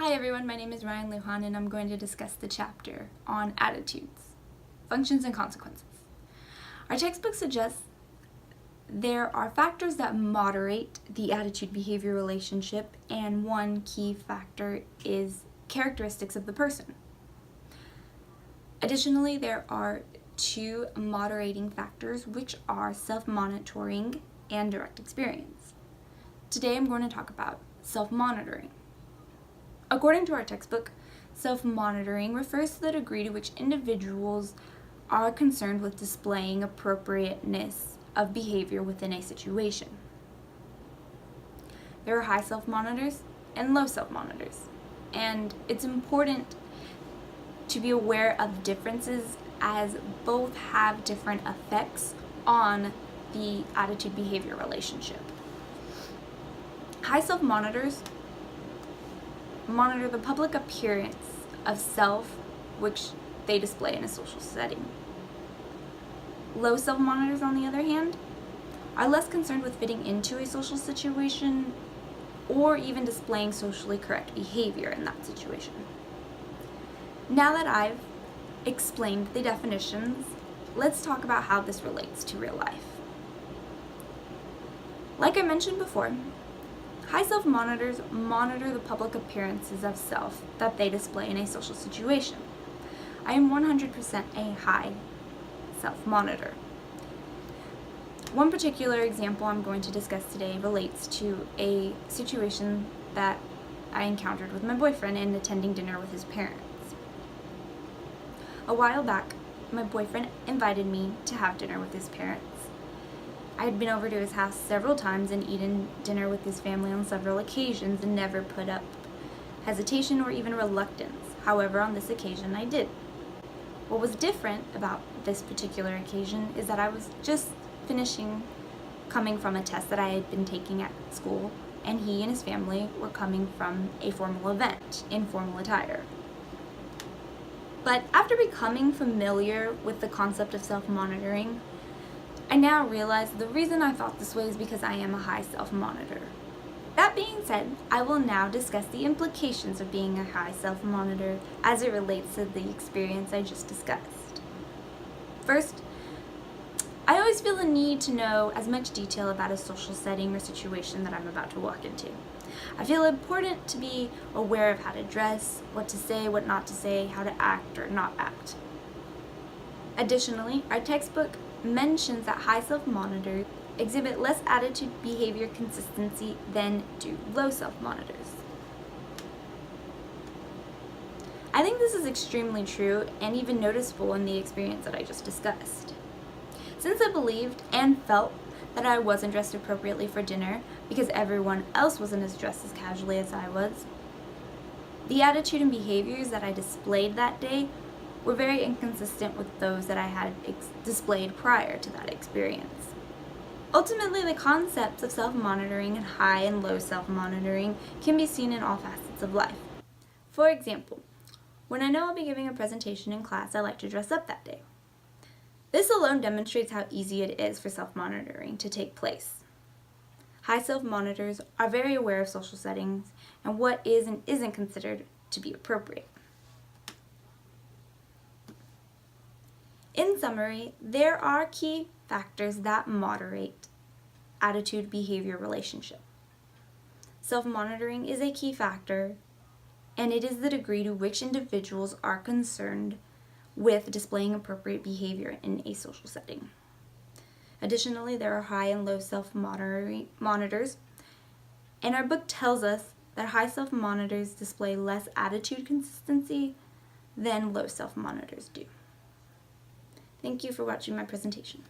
Hi everyone, my name is Ryan Lujan and I'm going to discuss the chapter on attitudes, functions, and consequences. Our textbook suggests there are factors that moderate the attitude-behavior relationship, and one key factor is characteristics of the person. Additionally, there are two moderating factors, which are self-monitoring and direct experience. Today I'm going to talk about self-monitoring. According to our textbook, self-monitoring refers to the degree to which individuals are concerned with displaying appropriateness of behavior within a situation. There are high self-monitors and low self-monitors, and it's important to be aware of differences as both have different effects on the attitude-behavior relationship. High self-monitors monitor the public appearance of self which they display in a social setting. Low self-monitors, on the other hand, are less concerned with fitting into a social situation or even displaying socially correct behavior in that situation. Now that I've explained the definitions, let's talk about how this relates to real life. Like I mentioned before, high self-monitors monitor the public appearances of self that they display in a social situation. I am 100% a high self-monitor. One particular example I'm going to discuss today relates to a situation that I encountered with my boyfriend in attending dinner with his parents. A while back, my boyfriend invited me to have dinner with his parents. I had been over to his house several times and eaten dinner with his family on several occasions and never put up hesitation or even reluctance. However, on this occasion I did. What was different about this particular occasion is that I was just coming from a test that I had been taking at school, and he and his family were coming from a formal event in formal attire. But after becoming familiar with the concept of self-monitoring, I now realize the reason I thought this way is because I am a high self-monitor. That being said, I will now discuss the implications of being a high self-monitor as it relates to the experience I just discussed. First, I always feel the need to know as much detail about a social setting or situation that I'm about to walk into. I feel important to be aware of how to dress, what to say, what not to say, how to act or not act. Additionally, our textbook mentions that high self-monitors exhibit less attitude behavior consistency than do low self-monitors. I think this is extremely true and even noticeable in the experience that I just discussed. Since I believed and felt that I wasn't dressed appropriately for dinner because everyone else wasn't as dressed as casually as I was, the attitude and behaviors that I displayed that day were very inconsistent with those that I had displayed prior to that experience. Ultimately, the concepts of self-monitoring and high and low self-monitoring can be seen in all facets of life. For example, when I know I'll be giving a presentation in class, I like to dress up that day. This alone demonstrates how easy it is for self-monitoring to take place. High self-monitors are very aware of social settings and what is and isn't considered to be appropriate. In summary, there are key factors that moderate attitude-behavior relationship. Self-monitoring is a key factor, and it is the degree to which individuals are concerned with displaying appropriate behavior in a social setting. Additionally, there are high and low self-monitors, and our book tells us that high self-monitors display less attitude consistency than low self-monitors do. Thank you for watching my presentation.